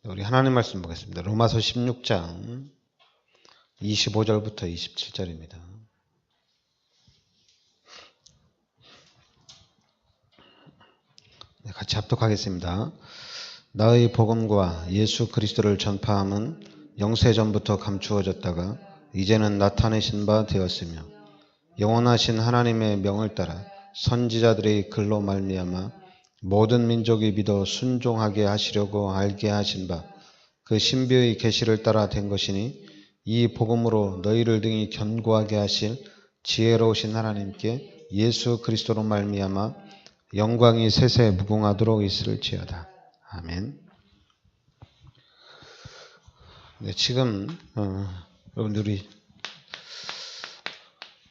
우리 하나님 말씀 보겠습니다. 로마서 16장 25절부터 27절입니다. 같이 합독하겠습니다. 나의 복음과 예수 그리스도를 전파함은 영세전부터 감추어졌다가 이제는 나타내신 바 되었으며 영원하신 하나님의 명을 따라 선지자들의 글로 말미암아 모든 민족이 믿어 순종하게 하시려고 알게 하신 바 그 신비의 계시를 따라 된 것이니 이 복음으로 너희를 등이 견고하게 하실 지혜로우신 하나님께 예수 그리스도로 말미암아 영광이 세세 무궁하도록 있을지어다. 아멘. 네, 지금 여러분들이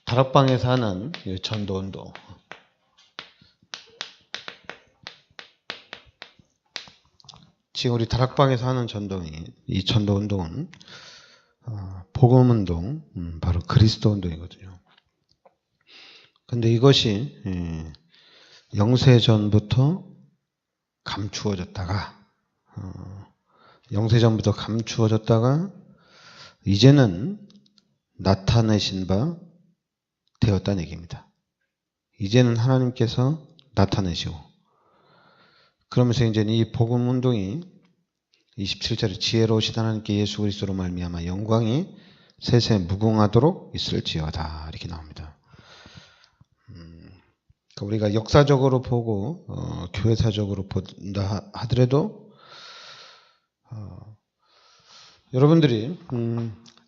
다락방에서 하는 전도운동, 지금 우리 다락방에서 하는 이 전도운동은 복음운동, 바로 그리스도운동이거든요. 근데 이것이 영세전부터 감추어졌다가 이제는 나타내신 바 되었다는 얘기입니다. 이제는 하나님께서 나타내시고, 그러면서 이제 이 복음 운동이 27절에 지혜로우신 하나님께 예수 그리스도로 말미암아 영광이 세세 무궁하도록 있을지어다 이렇게 나옵니다. 그러니까 우리가 역사적으로 보고 교회사적으로 본다 하더라도 여러분들이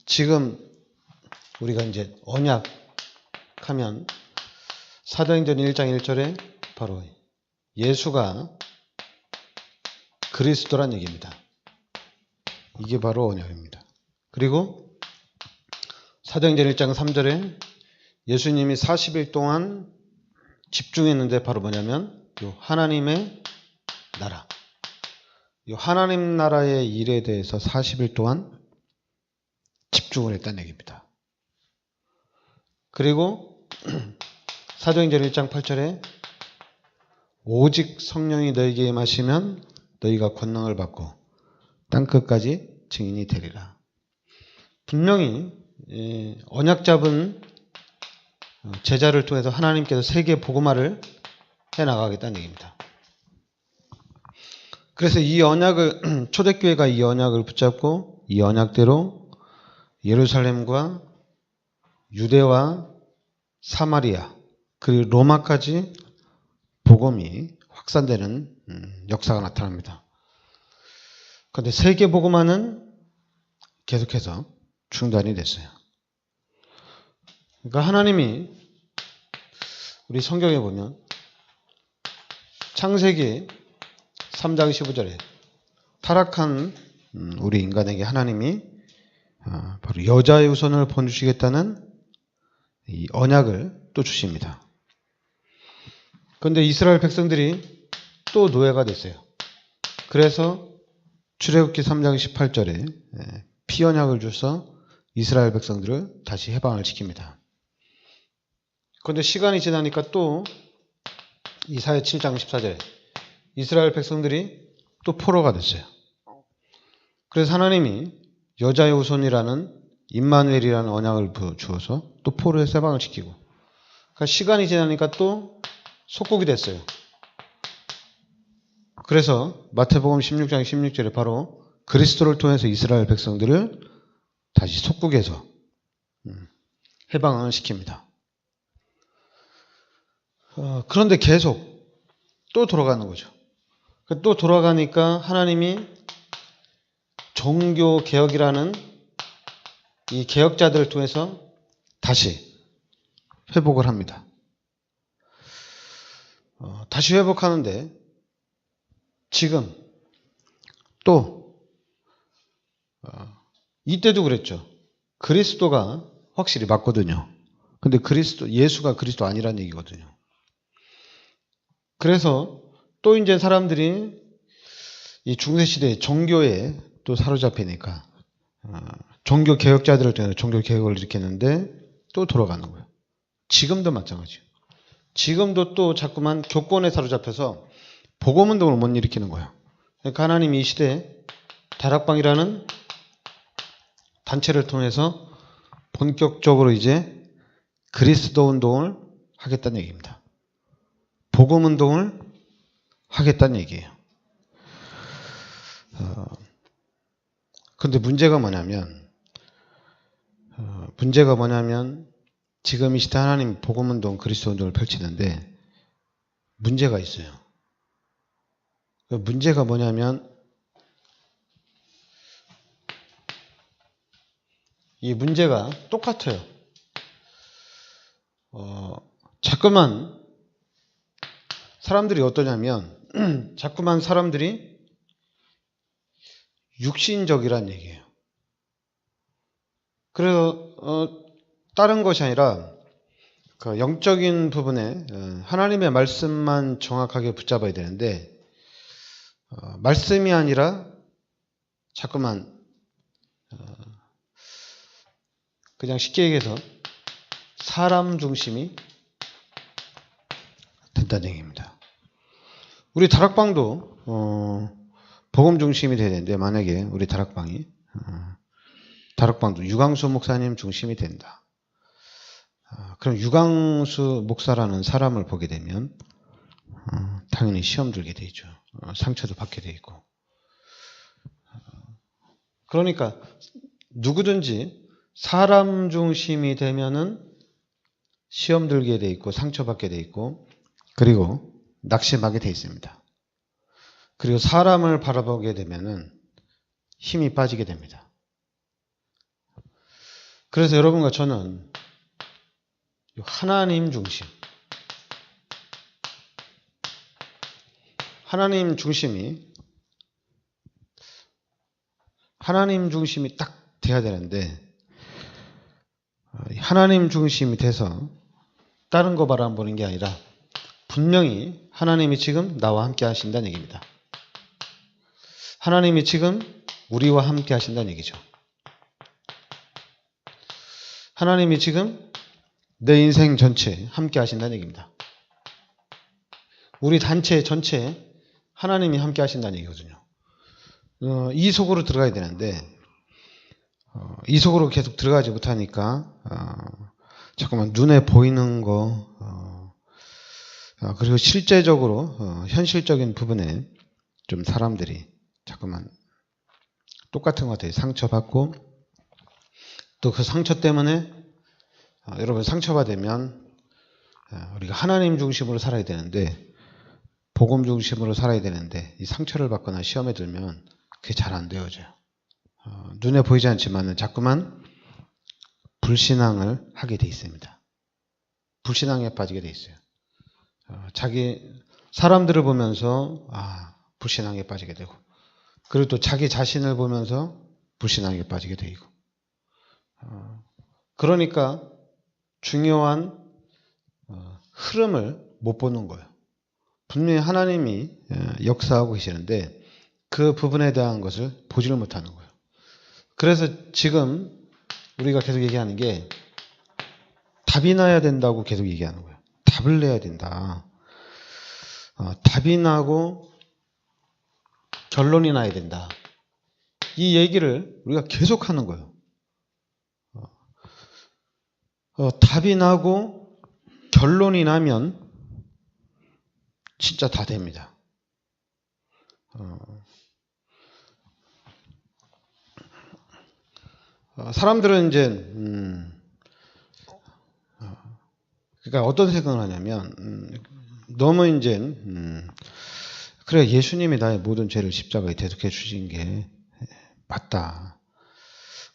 지금 우리가 이제 언약하면 사도행전 1장 1절에 바로 예수가 그리스도란 얘기입니다. 이게 바로 언약입니다. 그리고 사도행전 1장 3절에 예수님이 40일 동안 집중했는데 바로 뭐냐면 요 하나님의 나라, 요 하나님 나라의 일에 대해서 40일 동안 집중을 했다는 얘기입니다. 그리고 사도행전 1장 8절에 오직 성령이 너희에게 임하시면 너희가 권능을 받고 땅끝까지 증인이 되리라. 분명히 언약 잡은 제자를 통해서 하나님께서 세계 복음화를 해나가겠다는 얘기입니다. 그래서 이 언약을, 초대교회가 이 언약을 붙잡고 이 언약대로 예루살렘과 유대와 사마리아 그리고 로마까지 복음이 확산되는 역사가 나타납니다. 그런데 세계 복음화는 계속해서 중단이 됐어요. 그러니까 하나님이 우리 성경에 보면 창세기 3장 15절에 타락한 우리 인간에게 하나님이 바로 여자의 후손을 보내주시겠다는 이 언약을 또 주십니다. 그런데 이스라엘 백성들이 또 노예가 됐어요. 그래서 출애굽기 3장 18절에 피언약을 줘서 이스라엘 백성들을 다시 해방을 시킵니다. 그런데 시간이 지나니까 또 이사야 7장 14절에 이스라엘 백성들이 또 포로가 됐어요. 그래서 하나님이 여자의 후손이라는 임마누엘이라는 언약을 주어서 또 포로에서 해방을 시키고, 그러니까 시간이 지나니까 또 속국이 됐어요. 그래서 마태복음 16장 16절에 바로 그리스도를 통해서 이스라엘 백성들을 다시 속국에서 해방을 시킵니다. 그런데 계속 또 돌아가는 거죠. 또 돌아가니까 하나님이 종교개혁이라는 이 개혁자들을 통해서 다시 회복을 합니다. 다시 회복하는데 지금 또 이때도 그랬죠. 그리스도가 확실히 맞거든요. 근데 예수가 그리스도 아니라는 얘기거든요. 그래서 또 이제 사람들이 이 중세시대의 종교에 또 사로잡히니까 종교 개혁자들을 통해서 종교 개혁을 일으켰는데 또 돌아가는 거예요. 지금도 마찬가지예요. 지금도 또 자꾸만 교권에 사로잡혀서 복음운동을 못 일으키는 거예요. 그러니까 하나님이 이 시대에 다락방이라는 단체를 통해서 본격적으로 이제 그리스도 운동을 하겠다는 얘기입니다. 복음 운동을 하겠다는 얘기예요. 근데 문제가 뭐냐면 지금 이 시대 하나님 복음 운동, 그리스도 운동을 펼치는데 문제가 있어요. 문제가 뭐냐면 이 문제가 똑같아요. 자꾸만 사람들이 어떠냐면 자꾸만 사람들이 육신적이란 얘기예요. 그래서 다른 것이 아니라 그 영적인 부분에 하나님의 말씀만 정확하게 붙잡아야 되는데 말씀이 아니라 자꾸만 그냥 쉽게 얘기해서 사람 중심이 된다는 얘기입니다. 우리 다락방도 복음 중심이 돼야 되는데 만약에 우리 다락방도 유광수 목사님 중심이 된다. 그럼 유광수 목사라는 사람을 보게 되면 당연히 시험 들게 되죠. 상처도 받게 돼 있고. 그러니까 누구든지 사람 중심이 되면은 시험 들게 돼 있고 상처받게 돼 있고 그리고 낙심하게 돼 있습니다. 그리고 사람을 바라보게 되면은 힘이 빠지게 됩니다. 그래서 여러분과 저는 하나님 중심이 딱 돼야 되는데 하나님 중심이 돼서 다른 거 바라보는 게 아니라 분명히 하나님이 지금 나와 함께 하신다는 얘기입니다. 하나님이 지금 우리와 함께 하신다는 얘기죠. 하나님이 지금 내 인생 전체에 함께 하신다는 얘기입니다. 우리 단체 전체에 하나님이 함께 하신다는 얘기거든요. 이 속으로 들어가야 되는데 이 속으로 계속 들어가지 못하니까 자꾸만 눈에 보이는 거 그리고 실제적으로 현실적인 부분에 좀 사람들이 자꾸만 똑같은 것 같아요. 상처받고 또 그 상처 때문에 여러분 상처받으면 우리가 하나님 중심으로 살아야 되는데 복음 중심으로 살아야 되는데 이 상처를 받거나 시험에 들면 그게 잘 안 되어져요. 눈에 보이지 않지만 자꾸만 불신앙을 하게 돼 있습니다. 불신앙에 빠지게 돼 있어요. 사람들을 보면서 불신앙에 빠지게 되고 그리고 또 자기 자신을 보면서 불신앙에 빠지게 되고 그러니까 중요한 흐름을 못 보는 거예요. 분명히 하나님이 역사하고 계시는데 그 부분에 대한 것을 보지를 못하는 거예요. 그래서 지금 우리가 계속 얘기하는 게 답이 나야 된다고 계속 얘기하는 거예요. 답을 내야 된다. 답이 나고 결론이 나야 된다. 이 얘기를 우리가 계속 하는 거예요. 답이 나고 결론이 나면 진짜 다 됩니다. 사람들은 이제 그러니까 어떤 생각을 하냐면 너무 이제 그래 예수님이 나의 모든 죄를 십자가에 대속해 주신 게 맞다.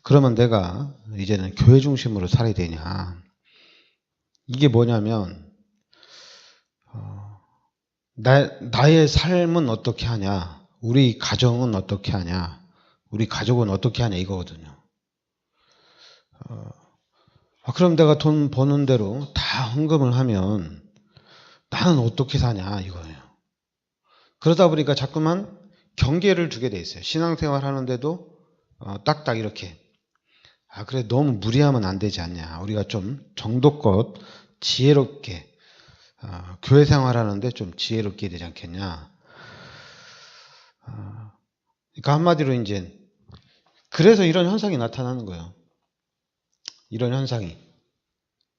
그러면 내가 이제는 교회 중심으로 살아야 되냐. 이게 뭐냐면 나의 삶은 어떻게 하냐. 우리 가정은 어떻게 하냐. 우리 가족은 어떻게 하냐 이거거든요. 그럼 내가 돈 버는 대로 다 헌금을 하면 나는 어떻게 사냐 이거예요. 그러다 보니까 자꾸만 경계를 두게 돼 있어요. 신앙생활 하는데도 딱딱 이렇게 그래 너무 무리하면 안 되지 않냐. 우리가 좀 정도껏 지혜롭게 교회 생활하는데 좀 지혜롭게 되지 않겠냐. 그러니까 한마디로 이제 그래서 이런 현상이 나타나는 거예요. 이런 현상이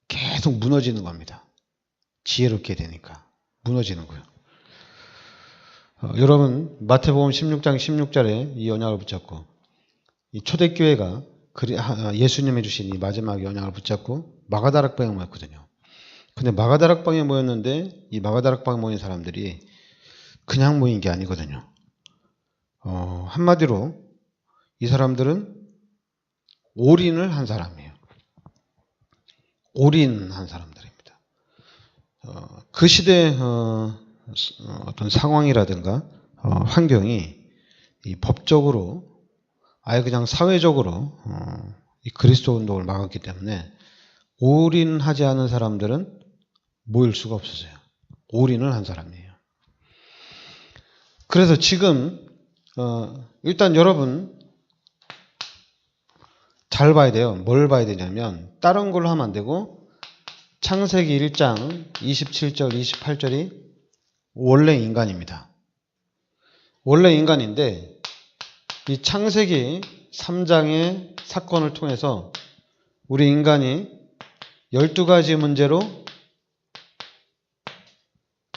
계속 무너지는 겁니다. 지혜롭게 되니까 무너지는 거예요. 여러분 마태복음 16장 16절에 이 언약을 붙잡고 이 초대교회가 예수님이 주신 이 마지막 언약을 붙잡고 마가다락방에 모였거든요. 근데 마가다락방에 모였는데 이 마가다락방에 모인 사람들이 그냥 모인 게 아니거든요. 한마디로 이 사람들은 올인을 한 사람이에요. 올인한 사람들입니다. 그 시대의 어떤 상황이라든가 환경이 이 법적으로 아예 그냥 사회적으로 이 그리스도 운동을 막았기 때문에 올인하지 않은 사람들은 모일 수가 없었어요. 올인을 한 사람이에요. 그래서 지금 일단 여러분 잘 봐야 돼요. 뭘 봐야 되냐면 다른 걸로 하면 안 되고 창세기 1장 27절 28절이 원래 인간입니다. 원래 인간인데 이 창세기 3장의 사건을 통해서 우리 인간이 12가지 문제로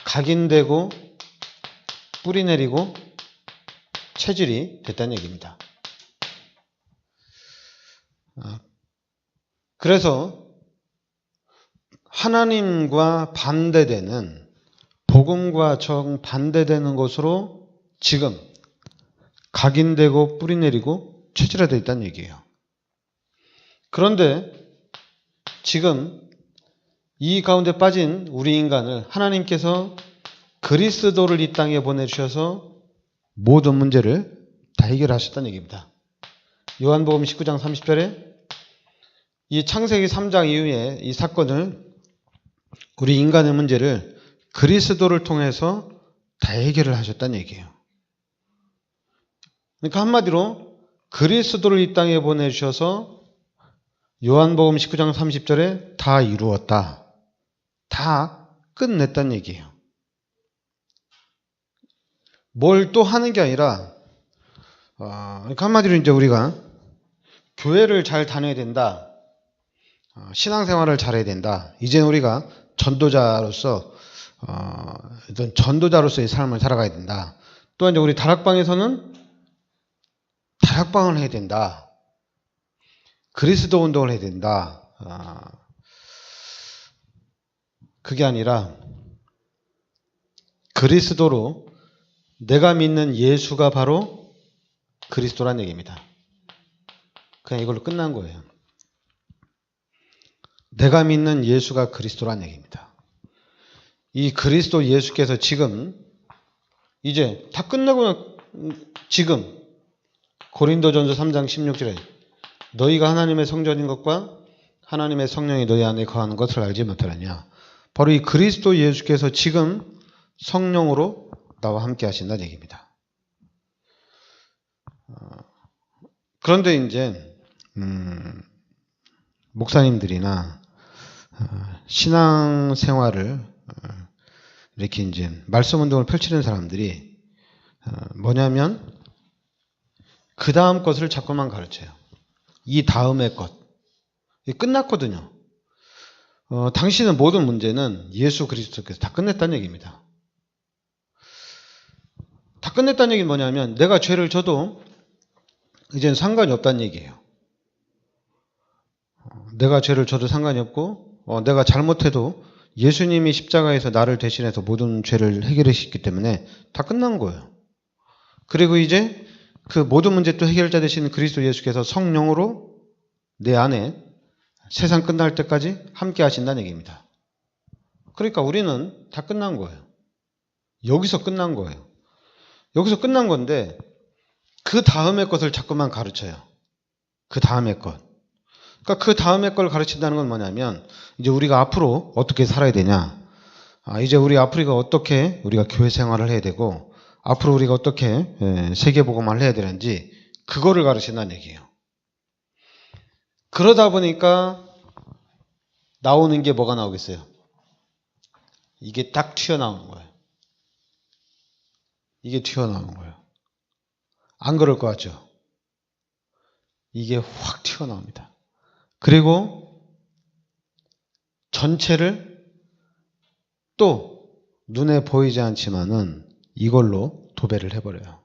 각인되고 뿌리내리고 체질이 됐다는 얘기입니다. 그래서 하나님과 반대되는 복음과 정반대되는 것으로 지금 각인되고 뿌리내리고 체질화되어 있다는 얘기예요. 그런데 지금 이 가운데 빠진 우리 인간을 하나님께서 그리스도를 이 땅에 보내주셔서 모든 문제를 다 해결하셨다는 얘기입니다. 요한복음 19장 30절에 이 창세기 3장 이후에 이 사건을 우리 인간의 문제를 그리스도를 통해서 다 해결을 하셨다는 얘기예요. 그러니까 한마디로 그리스도를 이 땅에 보내주셔서 요한복음 19장 30절에 다 이루었다. 다 끝냈다는 얘기예요. 뭘 또 하는 게 아니라 그러니까 한마디로 이제 우리가 교회를 잘 다녀야 된다. 신앙생활을 잘해야 된다. 이제는 우리가 전도자로서 전도자로서의 삶을 살아가야 된다. 또 이제 우리 다락방에서는 다락방을 해야 된다. 그리스도 운동을 해야 된다. 그게 아니라 그리스도로 내가 믿는 예수가 바로 그리스도란 얘기입니다. 그냥 이걸로 끝난 거예요. 내가 믿는 예수가 그리스도란 얘기입니다. 이 그리스도 예수께서 지금 이제 다 끝나고 지금 고린도전서 3장 16절에 너희가 하나님의 성전인 것과 하나님의 성령이 너희 안에 거하는 것을 알지 못하느냐. 바로 이 그리스도 예수께서 지금 성령으로 나와 함께 하신다는 얘기입니다. 그런데 이제 목사님들이나 신앙생활을 이렇게 이제 말씀 운동을 펼치는 사람들이 뭐냐면 그 다음 것을 자꾸만 가르쳐요. 이 다음의 것. 끝났거든요. 당신의 모든 문제는 예수 그리스도께서 다 끝냈다는 얘기입니다. 다 끝냈다는 얘기는 뭐냐면 내가 죄를 져도 이제는 상관이 없다는 얘기예요. 내가 죄를 져도 상관이 없고 내가 잘못해도 예수님이 십자가에서 나를 대신해서 모든 죄를 해결하셨기 때문에 다 끝난 거예요. 그리고 이제 그 모든 문제 또 해결자 되신 그리스도 예수께서 성령으로 내 안에 세상 끝날 때까지 함께 하신다는 얘기입니다. 그러니까 우리는 다 끝난 거예요. 여기서 끝난 거예요. 여기서 끝난 건데 그 다음의 것을 자꾸만 가르쳐요. 그 다음의 것. 그러니까 그 다음의 걸 가르친다는 건 뭐냐면 이제 우리가 앞으로 어떻게 살아야 되냐. 이제 우리 앞으로 어떻게 우리가 교회 생활을 해야 되고 앞으로 우리가 어떻게 세계복음화를 해야 되는지 그거를 가르친다는 얘기예요. 그러다 보니까 나오는 게 뭐가 나오겠어요? 이게 딱 튀어나오는 거예요. 이게 튀어나오는 거예요. 안 그럴 것 같죠? 이게 확 튀어나옵니다. 그리고 전체를 또 눈에 보이지 않지만은 이걸로 도배를 해버려요.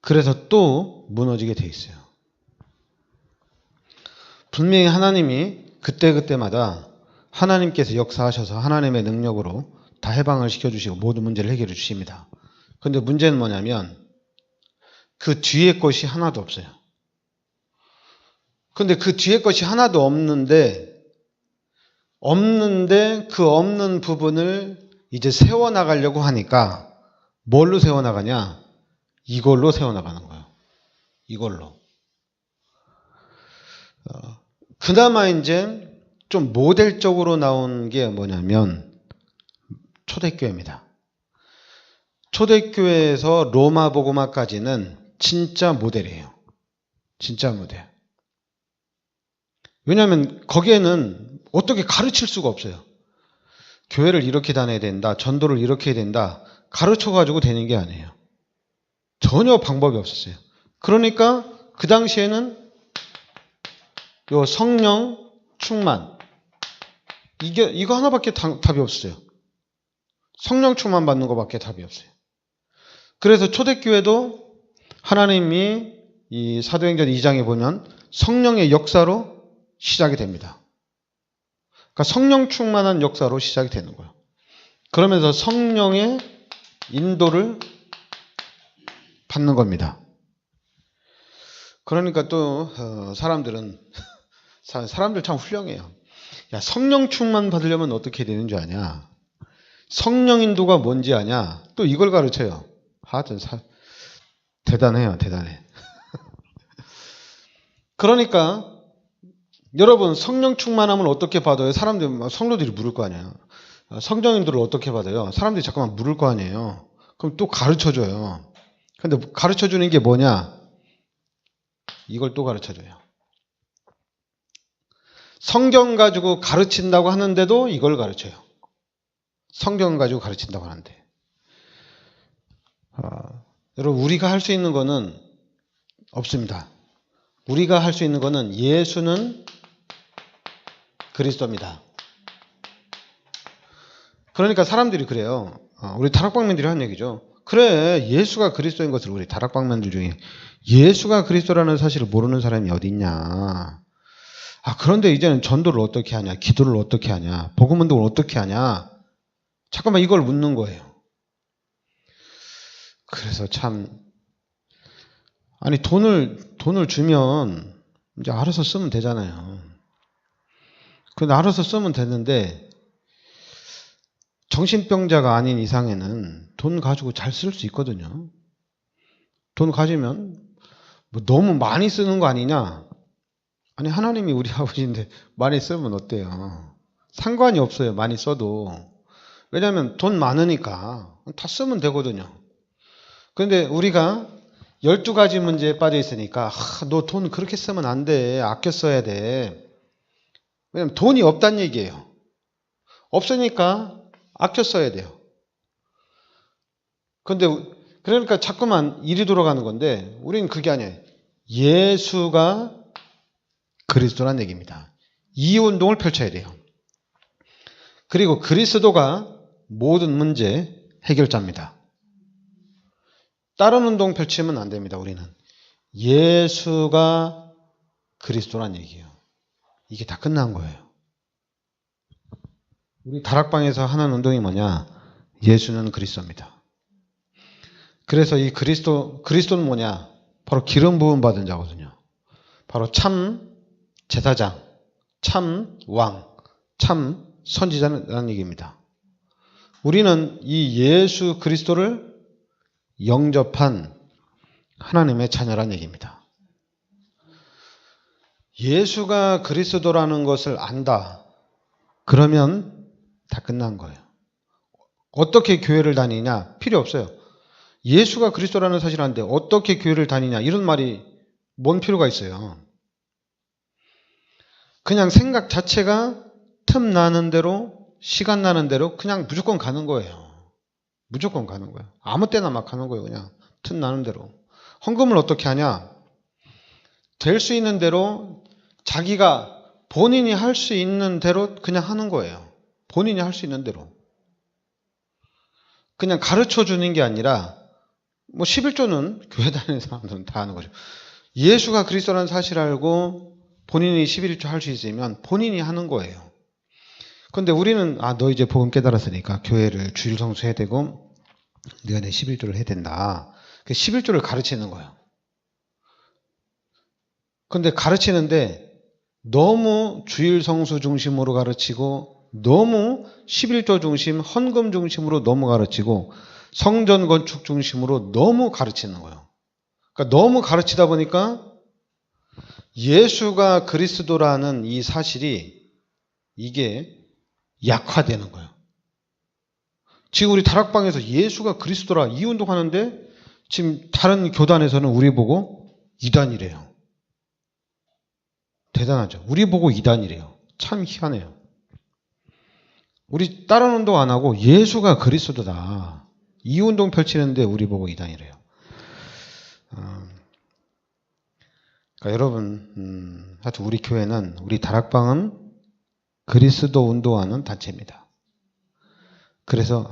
그래서 또 무너지게 돼 있어요. 분명히 하나님이 그때그때마다 하나님께서 역사하셔서 하나님의 능력으로 다 해방을 시켜주시고 모든 문제를 해결해 주십니다. 그런데 문제는 뭐냐면 그 뒤에 것이 하나도 없어요. 그런데 그 뒤에 것이 하나도 없는데 그 없는 부분을 이제 세워나가려고 하니까 뭘로 세워나가냐? 이걸로 세워나가는 거예요. 이걸로. 그나마 이제 좀 모델적으로 나온 게 뭐냐면 초대교회입니다. 초대교회에서 로마 복음화까지는 진짜 모델이에요. 진짜 모델. 왜냐하면 거기에는 어떻게 가르칠 수가 없어요. 교회를 이렇게 다녀야 된다. 전도를 이렇게 해야 된다. 가르쳐가지고 되는 게 아니에요. 전혀 방법이 없었어요. 그러니까 그 당시에는 요 성령 충만 이거 하나밖에 답이 없어요. 성령 충만 받는 것밖에 답이 없어요. 그래서 초대교회도 하나님이 이 사도행전 2장에 보면 성령의 역사로 시작이 됩니다. 그러니까 성령 충만한 역사로 시작이 되는 거예요. 그러면서 성령의 인도를 받는 겁니다. 그러니까 또 사람들 참 훌륭해요. 야, 성령 충만 받으려면 어떻게 되는 줄 아냐? 성령 인도가 뭔지 아냐? 또 이걸 가르쳐요. 하여튼 대단해요. 대단해. 그러니까 여러분 성령 충만함을 어떻게 받아요? 성도들이 물을 거 아니에요. 성령 인도를 어떻게 받아요? 사람들이 잠깐만 물을 거 아니에요. 그럼 또 가르쳐줘요. 근데 가르쳐주는 게 뭐냐? 이걸 또 가르쳐줘요. 성경 가지고 가르친다고 하는데도 이걸 가르쳐요. 성경 가지고 가르친다고 하는데. 여러분 우리가 할 수 있는 거는 없습니다. 우리가 할 수 있는 거는 예수는 그리스도입니다. 그러니까 사람들이 그래요. 우리 다락방맨들이 하는 얘기죠. 그래, 예수가 그리스도인 것을 우리 다락방맨들 중에 예수가 그리스도라는 사실을 모르는 사람이 어디 있냐. 그런데 이제는 전도를 어떻게 하냐, 기도를 어떻게 하냐, 복음 운동을 어떻게 하냐. 잠깐만 이걸 묻는 거예요. 그래서 참 아니 돈을 주면 이제 알아서 쓰면 되잖아요. 근데 알아서 쓰면 되는데 정신병자가 아닌 이상에는 돈 가지고 잘 쓸 수 있거든요. 돈 가지면 뭐 너무 많이 쓰는 거 아니냐? 아니 하나님이 우리 아버지인데 많이 쓰면 어때요? 상관이 없어요. 많이 써도. 왜냐하면 돈 많으니까 다 쓰면 되거든요. 그런데 우리가 12가지 문제에 빠져 있으니까 너 돈 그렇게 쓰면 안 돼. 아껴 써야 돼. 왜냐하면 돈이 없다는 얘기예요. 없으니까 아껴 써야 돼요. 그러니까 자꾸만 일이 돌아가는 건데 우리는 그게 아니에요. 예수가 그리스도란 얘기입니다. 이 운동을 펼쳐야 돼요. 그리고 그리스도가 모든 문제 해결자입니다. 다른 운동 펼치면 안 됩니다. 우리는 예수가 그리스도란 얘기예요. 이게 다 끝난 거예요. 우리 다락방에서 하는 운동이 뭐냐? 예수는 그리스도입니다. 그래서 이 그리스도는 뭐냐? 바로 기름 부음 받은 자거든요. 바로 참 제사장, 참 왕, 참 선지자라는 얘기입니다. 우리는 이 예수 그리스도를 영접한 하나님의 자녀라는 얘기입니다. 예수가 그리스도라는 것을 안다. 그러면 다 끝난 거예요. 어떻게 교회를 다니냐? 필요 없어요. 예수가 그리스도라는 사실을 아는데 어떻게 교회를 다니냐? 이런 말이 뭔 필요가 있어요. 그냥 생각 자체가 틈 나는 대로, 시간 나는 대로 그냥 무조건 가는 거예요. 무조건 가는 거예요. 아무 때나 막 가는 거예요. 그냥 틈 나는 대로. 헌금을 어떻게 하냐? 될 수 있는 대로 자기가 본인이 할 수 있는 대로 그냥 하는 거예요. 본인이 할 수 있는 대로. 그냥 가르쳐 주는 게 아니라 11조는 교회 다니는 사람들은 다 하는 거죠. 예수가 그리스도라는 사실을 알고 본인이 11조 할 수 있으면 본인이 하는 거예요. 그런데 우리는 너 이제 복음 깨달았으니까 교회를 주일 성수해야 되고 네가 내 11조를 해야 된다. 그 11조를 가르치는 거예요. 그런데 가르치는데 너무 주일 성수 중심으로 가르치고 너무 11조 중심, 헌금 중심으로 너무 가르치고 성전 건축 중심으로 너무 가르치는 거예요. 그러니까 너무 가르치다 보니까 예수가 그리스도라는 이 사실이 이게 약화되는 거예요. 지금 우리 다락방에서 예수가 그리스도라 이 운동하는데 지금 다른 교단에서는 우리 보고 이단이래요. 대단하죠. 우리 보고 이단이래요. 참 희한해요. 우리 다른 운동 안 하고 예수가 그리스도다. 이 운동 펼치는데 우리 보고 이단이래요. 그러니까 여러분, 하여튼 우리 교회는, 우리 다락방은 그리스도 운동하는 단체입니다. 그래서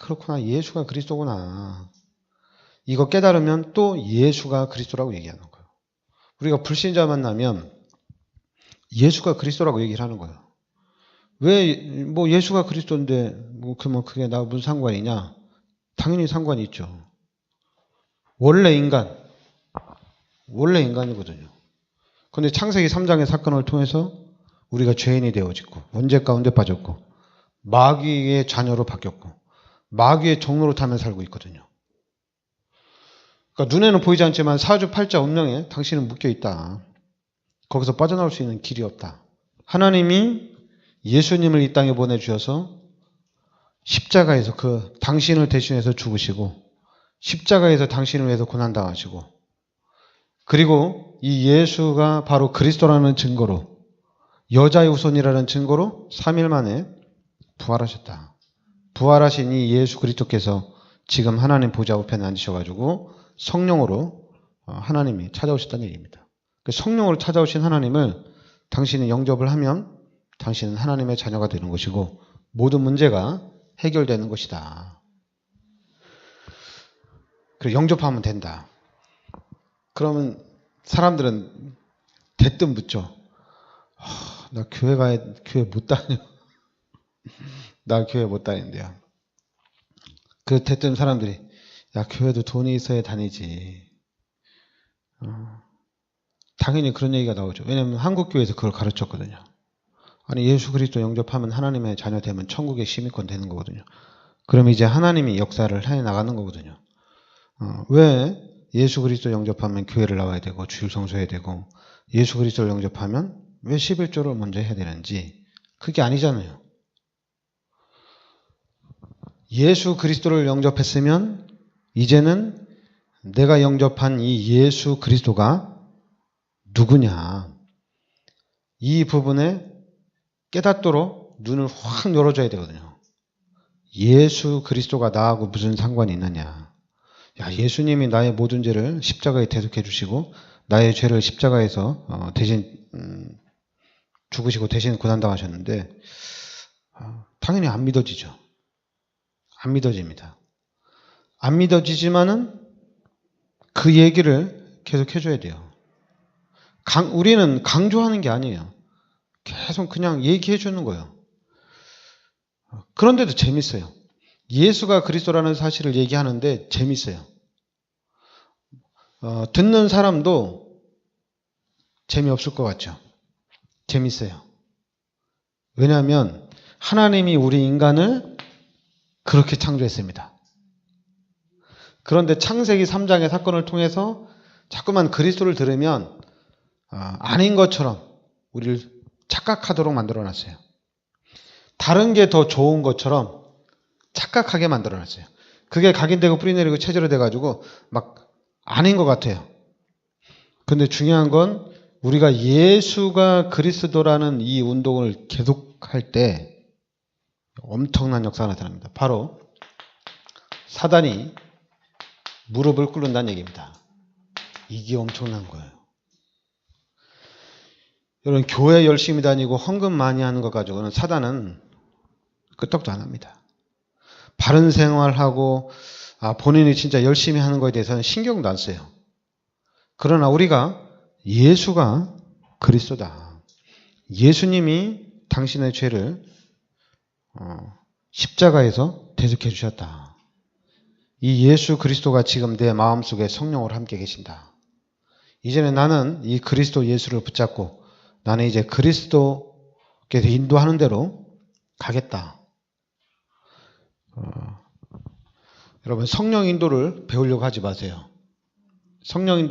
그렇구나. 예수가 그리스도구나. 이거 깨달으면 또 예수가 그리스도라고 얘기하는 거예요. 우리가 불신자 만나면 예수가 그리스도라고 얘기를 하는 거예요. 왜 예수가 그리스도인데 그러면 그게 나하고 무슨 상관이냐? 당연히 상관이 있죠. 원래 인간이거든요. 그런데 창세기 3장의 사건을 통해서 우리가 죄인이 되어졌고 원죄 가운데 빠졌고 마귀의 자녀로 바뀌었고 마귀의 종로로 타며 살고 있거든요. 그러니까 눈에는 보이지 않지만 사주 팔자 운명에 당신은 묶여있다. 거기서 빠져나올 수 있는 길이 없다. 하나님이 예수님을 이 땅에 보내주셔서 십자가에서 당신을 대신해서 죽으시고 십자가에서 당신을 위해서 고난당하시고 그리고 이 예수가 바로 그리스도라는 증거로 여자의 후손이라는 증거로 3일 만에 부활하셨다. 부활하신 이 예수 그리스도께서 지금 하나님 보좌 우편에 앉으셔가지고 성령으로 하나님이 찾아오셨다는 얘기입니다. 성령으로 찾아오신 하나님을 당신이 영접을 하면 당신은 하나님의 자녀가 되는 것이고 모든 문제가 해결되는 것이다. 그리고 영접하면 된다. 그러면 사람들은 대뜸 묻죠. 나 교회 못 다녀. 나 교회 못 다닌대요. 그 대뜸 사람들이 교회도 돈이 있어야 다니지. 당연히 그런 얘기가 나오죠. 왜냐하면 한국 교회에서 그걸 가르쳤거든요. 아니 예수 그리스도 영접하면 하나님의 자녀 되면 천국의 시민권 되는 거거든요. 그럼 이제 하나님이 역사를 해 나가는 거거든요. 왜 예수 그리스도 영접하면 교회를 나와야 되고 주일 성수해야 되고 예수 그리스도를 영접하면 왜 11조를 먼저 해야 되는지 그게 아니잖아요. 예수 그리스도를 영접했으면 이제는 내가 영접한 이 예수 그리스도가 누구냐 이 부분에 깨닫도록 눈을 확 열어줘야 되거든요. 예수 그리스도가 나하고 무슨 상관이 있느냐. 예수님이 나의 모든 죄를 십자가에 대속해 주시고 나의 죄를 십자가에서 대신 죽으시고 대신 고난당하셨는데 당연히 안 믿어지죠. 안 믿어집니다. 안 믿어지지만은 그 얘기를 계속 해줘야 돼요. 우리는 강조하는 게 아니에요. 계속 그냥 얘기해 주는 거예요. 그런데도 재밌어요. 예수가 그리스도라는 사실을 얘기하는데 재밌어요. 듣는 사람도 재미없을 것 같죠. 재밌어요. 왜냐하면 하나님이 우리 인간을 그렇게 창조했습니다. 그런데 창세기 3장의 사건을 통해서 자꾸만 그리스도를 들으면 아닌 것처럼 우리를 착각하도록 만들어놨어요. 다른 게 더 좋은 것처럼 착각하게 만들어놨어요. 그게 각인되고 뿌리내리고 체질화돼가지고 막 아닌 것 같아요. 근데 중요한 건 우리가 예수가 그리스도라는 이 운동을 계속할 때 엄청난 역사가 나타납니다. 바로 사단이 무릎을 꿇는다는 얘기입니다. 이게 엄청난 거예요. 여러분, 교회 열심히 다니고 헌금 많이 하는 것 가지고는 사단은 끄떡도 안 합니다. 바른 생활하고 본인이 진짜 열심히 하는 것에 대해서는 신경도 안 써요. 그러나 우리가 예수가 그리스도다. 예수님이 당신의 죄를 십자가에서 대속해 주셨다. 이 예수 그리스도가 지금 내 마음속에 성령으로 함께 계신다. 이제는 나는 이 그리스도 예수를 붙잡고 나는 이제 그리스도께서 인도하는 대로 가겠다. 여러분, 성령 인도를 배우려고 하지 마세요. 성경을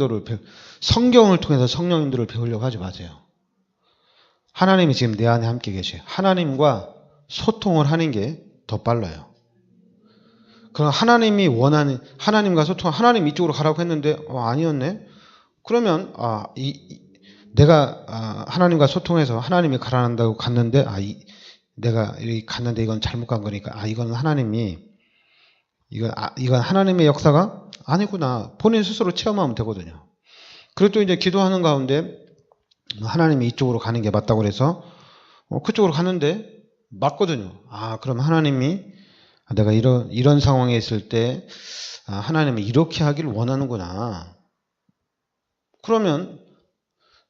통해서 성령 인도를 배우려고 하지 마세요. 하나님이 지금 내 안에 함께 계셔요. 하나님과 소통을 하는 게 더 빨라요. 그럼 하나님이 원하는, 하나님과 소통, 하나님 이쪽으로 가라고 했는데 아니었네? 그러면 내가 하나님과 소통해서 하나님이 가라는다고 갔는데 내가 여기 갔는데 이건 잘못 간 거니까 이건 하나님이 이건 하나님의 역사가 아니구나. 본인 스스로 체험하면 되거든요. 그리고 또 이제 기도하는 가운데 하나님이 이쪽으로 가는 게 맞다고 그래서 그쪽으로 갔는데 맞거든요. 그럼 하나님이 내가 이런 상황에 있을 때 하나님이 이렇게 하기를 원하는구나. 그러면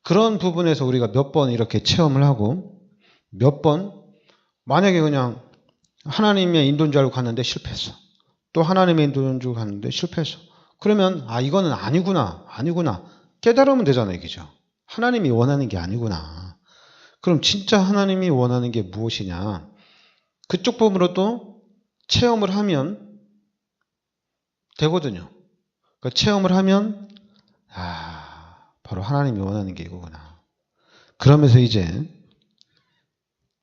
그런 부분에서 우리가 몇 번 이렇게 체험을 하고 몇 번 만약에 그냥 하나님의 인도인 줄 알고 갔는데 실패했어. 또 하나님의 인도인 줄 갔는데 실패했어. 그러면 이거는 아니구나. 깨달으면 되잖아요. 그죠? 하나님이 원하는 게 아니구나. 그럼 진짜 하나님이 원하는 게 무엇이냐? 그쪽 부분으로 또 체험을 하면 되거든요. 그러니까 체험을 하면 바로 하나님이 원하는 게 이거구나. 그러면서 이제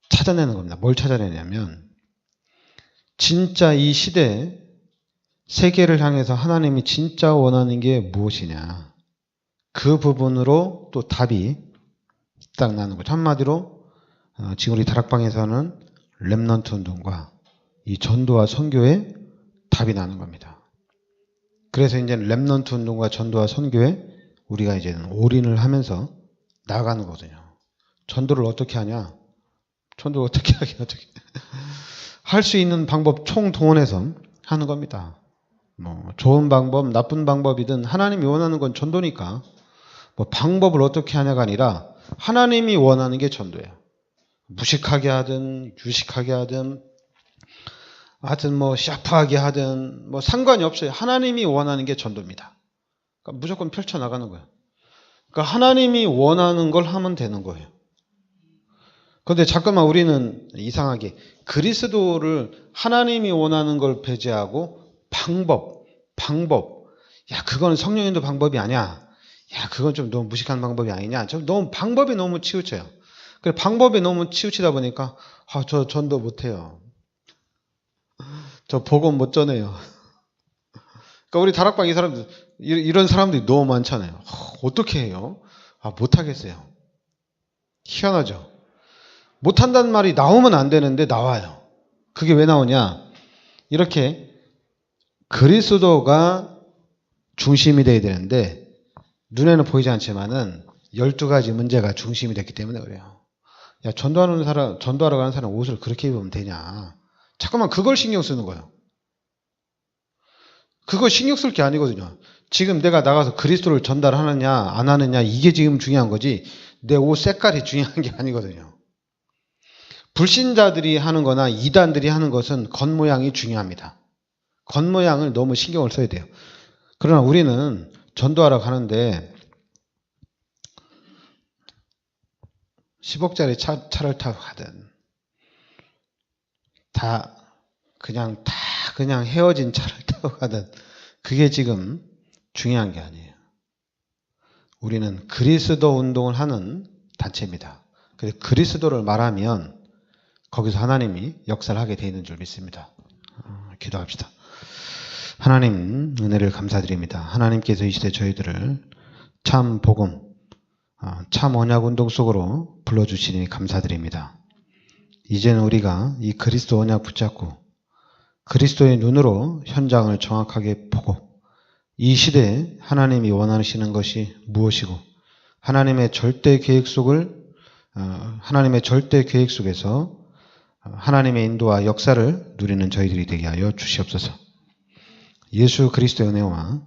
찾아내는 겁니다. 뭘 찾아내냐면 진짜 이 시대에 세계를 향해서 하나님이 진짜 원하는 게 무엇이냐. 그 부분으로 또 답이 딱 나는 거죠. 한마디로 지금 우리 다락방에서는 렘넌트 운동과 이 전도와 선교에 답이 나는 겁니다. 그래서 이제 렘넌트 운동과 전도와 선교에 우리가 이제는 올인을 하면서 나아가는 거거든요. 전도를 어떻게 하냐? 전도를 어떻게 하긴 어떻게 할 수 있는 방법 총동원해서 하는 겁니다. 좋은 방법, 나쁜 방법이든 하나님이 원하는 건 전도니까 방법을 어떻게 하냐가 아니라 하나님이 원하는 게 전도예요. 무식하게 하든 유식하게 하든 하여튼 샤프하게 하든 상관이 없어요. 하나님이 원하는 게 전도입니다. 그러니까 무조건 펼쳐나가는 거예요. 그러니까 하나님이 원하는 걸 하면 되는 거예요. 그런데 잠깐만 우리는 이상하게 그리스도를 하나님이 원하는 걸 배제하고 방법 그건 성령인도 방법이 아니야. 그건 좀 너무 무식한 방법이 아니냐. 방법이 너무 치우쳐요. 그래, 방법이 너무 치우치다 보니까 저 전도 못해요. 저 복음 못 전해요. 그러니까 우리 다락방 이런 사람들이 너무 많잖아요. 어떻게 해요? 못하겠어요. 희한하죠. 못한다는 말이 나오면 안 되는데 나와요. 그게 왜 나오냐? 이렇게 그리스도가 중심이 돼야 되는데 눈에는 보이지 않지만은 12가지 문제가 중심이 됐기 때문에 그래요. 전도하러 가는 사람 옷을 그렇게 입으면 되냐? 잠깐만, 그걸 신경 쓰는 거예요. 그거 신경 쓸 게 아니거든요. 지금 내가 나가서 그리스도를 전달하느냐 안 하느냐 이게 지금 중요한 거지 내 옷 색깔이 중요한 게 아니거든요. 불신자들이 하는 거나 이단들이 하는 것은 겉모양이 중요합니다. 겉모양을 너무 신경을 써야 돼요. 그러나 우리는 전도하러 가는데 10억짜리 차를 타고 가든 다 그냥 헤어진 차를 타고 가든 그게 지금 중요한 게 아니에요. 우리는 그리스도 운동을 하는 단체입니다. 그래서 그리스도를 말하면 거기서 하나님이 역사를 하게 되어 있는 줄 믿습니다. 기도합시다. 하나님 은혜를 감사드립니다. 하나님께서 이 시대 저희들을 참 복음, 참 언약 운동 속으로 불러주시니 감사드립니다. 이제는 우리가 이 그리스도 언약 붙잡고 그리스도의 눈으로 현장을 정확하게 보고 이 시대에 하나님이 원하시는 것이 무엇이고 하나님의 절대 계획 속을 하나님의 절대 계획 속에서 하나님의 인도와 역사를 누리는 저희들이 되게 하여 주시옵소서. 예수 그리스도의 은혜와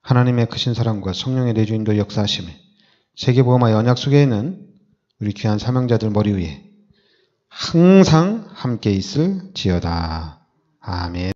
하나님의 크신 사랑과 성령의 내주인도 역사하심에 세계복음화 언약 속에 있는 우리 귀한 사명자들 머리 위에 항상 함께 있을지어다. 아멘.